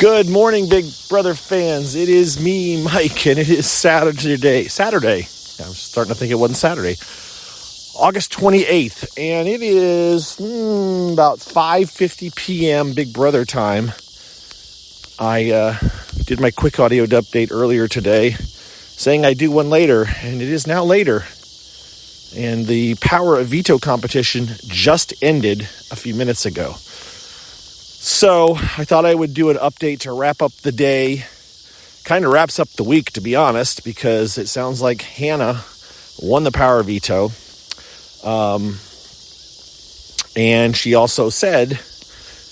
Good morning, Big Brother fans. It is me, Mike, and it is Saturday. I'm starting to think it wasn't Saturday. August 28th, and it is about 5:50 p.m. Big Brother time. I did my quick audio update earlier today, saying I'd do one later, and it is now later. And the Power of Veto competition just ended a few minutes ago. So I thought I would do an update to wrap up the day. Kind of wraps up the week, to be honest, because it sounds like Hannah won the Power Veto. And she also said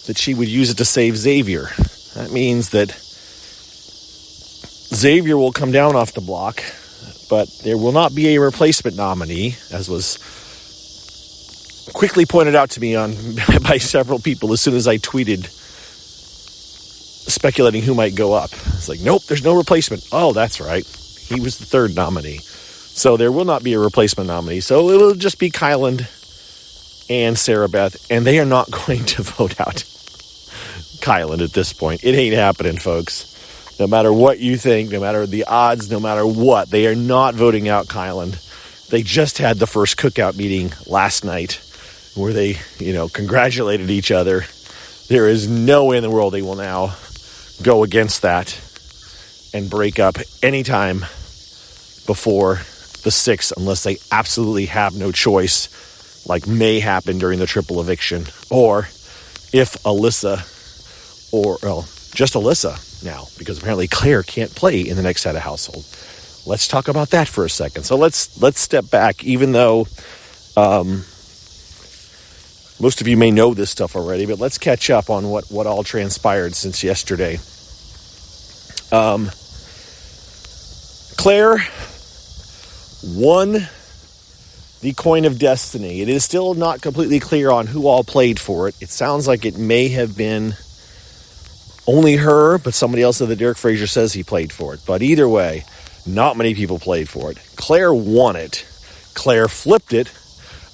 that she would use it to save Xavier. That means that Xavier will come down off the block, but there will not be a replacement nominee, as was quickly pointed out to me by several people as soon as I tweeted speculating who might go up. It's like, nope, there's no replacement. Oh, that's right. He was the third nominee. So there will not be a replacement nominee. So it will just be Kyland and Sarah Beth, and they are not going to vote out Kyland at this point. It ain't happening, folks. No matter what you think, no matter the odds, no matter what, they are not voting out Kyland. They just had the first cookout meeting last night where they, congratulated each other. There is no way in the world they will now go against that and break up anytime before the 6th unless they absolutely have no choice, like may happen during the triple eviction, or if Alyssa, just Alyssa now, because apparently Claire can't play in the next set of household. Let's talk about that for a second. So let's step back, even though most of you may know this stuff already, but let's catch up on what all transpired since yesterday. Claire won the Coin of Destiny. It is still not completely clear on who all played for it. It sounds like it may have been only her, but somebody else that Derek Frazier says he played for it. But either way, not many people played for it. Claire won it. Claire flipped it,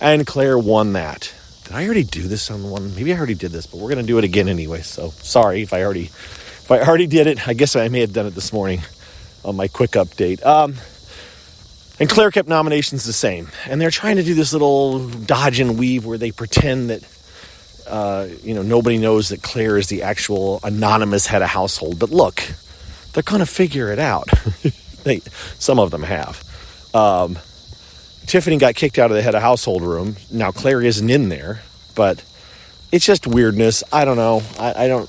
and Claire won that. Did I already do this on one? Maybe I already did this, but we're going to do it again anyway. So sorry if I already did it. I guess I may have done it this morning on my quick update. And Claire kept nominations the same. And they're trying to do this little dodge and weave where they pretend that, nobody knows that Claire is the actual anonymous head of household. But look, they're going to figure it out. Some of them have. Tiffany got kicked out of the head of household room. Now Claire isn't in there, but it's just weirdness. I don't know.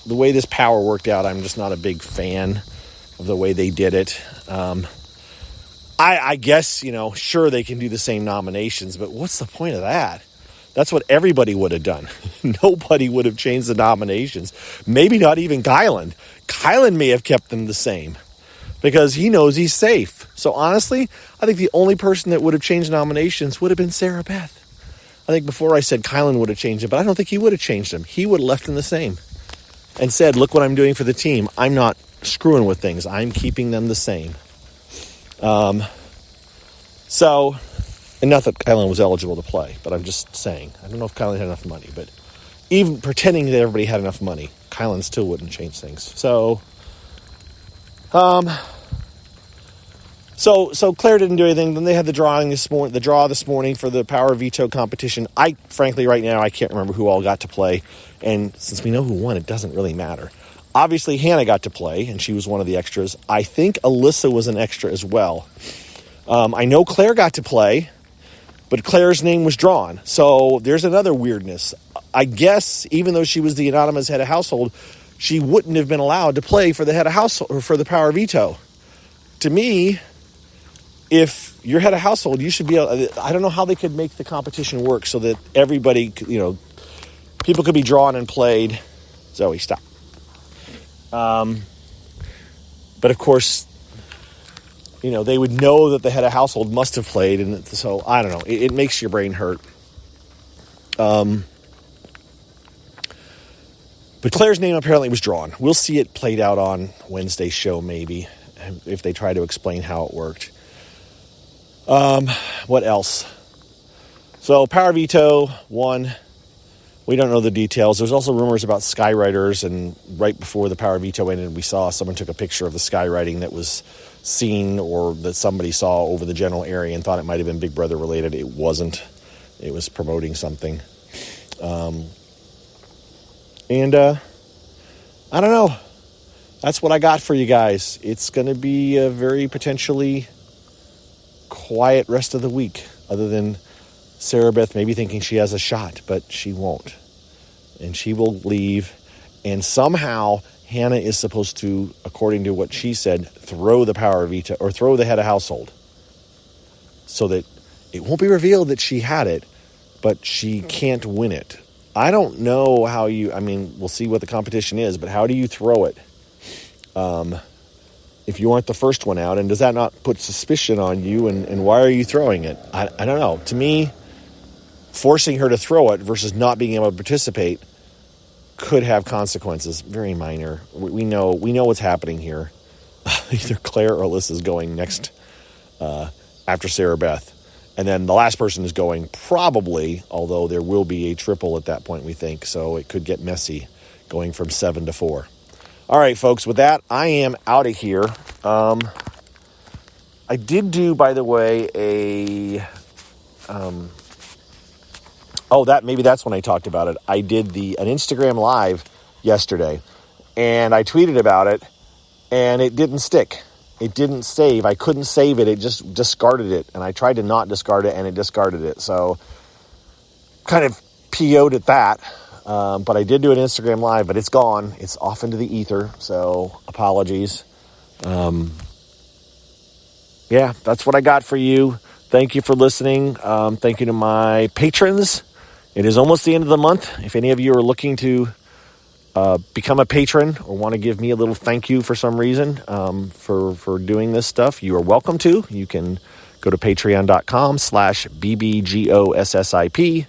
The way this power worked out, I'm just not a big fan of the way they did it. I guess, sure they can do the same nominations, but what's the point of that? That's what everybody would have done. Nobody would have changed the nominations. Maybe not even Kyland. Kyland may have kept them the same because he knows he's safe. So honestly, I think the only person that would have changed nominations would have been Sarah Beth. I think before I said Kyland would have changed it, but I don't think he would have changed them. He would have left them the same and said, look what I'm doing for the team. I'm not screwing with things. I'm keeping them the same. And not that Kyland was eligible to play, but I'm just saying, I don't know if Kyland had enough money, but even pretending that everybody had enough money, Kyland still wouldn't change things. So Claire didn't do anything. Then they had the draw this morning for the Power Veto competition. Frankly, right now, I can't remember who all got to play. And since we know who won, it doesn't really matter. Obviously, Hannah got to play, and she was one of the extras. I think Alyssa was an extra as well. I know Claire got to play, but Claire's name was drawn. So there's another weirdness. I guess even though she was the anonymous head of household, she wouldn't have been allowed to play for the head of household or for the Power Veto. To me, if you're head of household, you should be able, I don't know how they could make the competition work so that everybody, people could be drawn and played. Zoe, stop. But of course, they would know that the head of household must have played. And so, I don't know. It makes your brain hurt. But Claire's name apparently was drawn. We'll see it played out on Wednesday's show, maybe, if they try to explain how it worked. What else? So Power Veto won. We don't know the details. There's also rumors about skywriters, and right before the power veto ended, we saw someone took a picture of the skywriting that was seen or that somebody saw over the general area and thought it might have been Big Brother related. It wasn't. It was promoting something. I don't know. That's what I got for you guys. It's going to be a very potentially quiet rest of the week, other than Sarah Beth maybe thinking she has a shot, but she won't. And she will leave. And somehow Hannah is supposed to, according to what she said, throw the power veto or throw the head of household so that it won't be revealed that she had it, but she can't win it. I don't know how we'll see what the competition is, but how do you throw it if you aren't the first one out? And does that not put suspicion on you? And why are you throwing it? I don't know. To me, forcing her to throw it versus not being able to participate could have consequences. Very minor. We know what's happening here. Either Claire or Alyssa's going next after Sarah Beth. And then the last person is going probably, although there will be a triple at that point, we think. So it could get messy going from 7 to 4. All right, folks, with that, I am out of here. I did do, by the way, maybe that's when I talked about it. I did an Instagram live yesterday, and I tweeted about it, and it didn't stick. It didn't save. I couldn't save it. It just discarded it, and I tried to not discard it, and it discarded it. So kind of PO'd at that. But I did do an Instagram live, but it's gone. It's off into the ether, so apologies. Yeah, that's what I got for you. Thank you for listening. Thank you to my patrons. It is almost the end of the month. If any of you are looking to become a patron or want to give me a little thank you for some reason for doing this stuff, you are welcome to. You can go to patreon.com/BBGOSSIP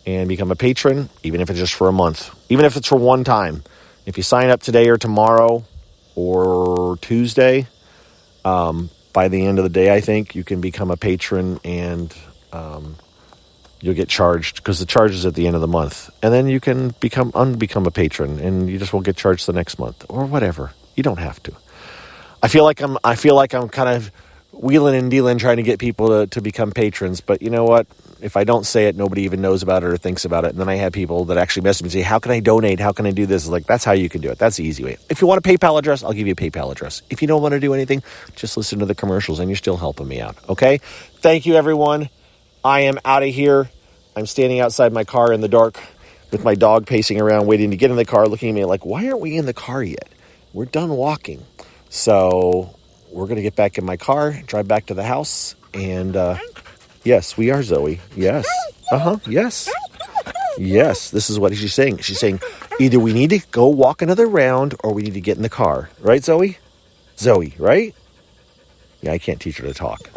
and become a patron, even if it's just for a month, even if it's for one time. If you sign up today or tomorrow or Tuesday, by the end of the day, I think, you can become a patron, and you'll get charged because the charge is at the end of the month. And then you can unbecome a patron, and you just won't get charged the next month or whatever. You don't have to. I feel like I'm kind of wheeling and dealing trying to get people to become patrons. But you know what? If I don't say it, nobody even knows about it or thinks about it. And then I have people that actually message me and say, how can I donate? How can I do this? Like, that's how you can do it. That's the easy way. If you want a PayPal address, I'll give you a PayPal address. If you don't want to do anything, just listen to the commercials and you're still helping me out. Okay? Thank you, everyone. I am out of here. I'm standing outside my car in the dark with my dog pacing around, waiting to get in the car, looking at me like, why aren't we in the car yet? We're done walking. So we're going to get back in my car, drive back to the house, and yes, we are, Zoe. Yes. Yes. Yes, this is what she's saying. She's saying either we need to go walk another round or we need to get in the car. Right, Zoe? Zoe, right? Yeah, I can't teach her to talk.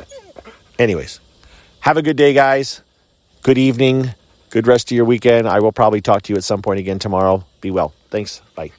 Anyways, have a good day, guys. Good evening. Good rest of your weekend. I will probably talk to you at some point again tomorrow. Be well. Thanks. Bye.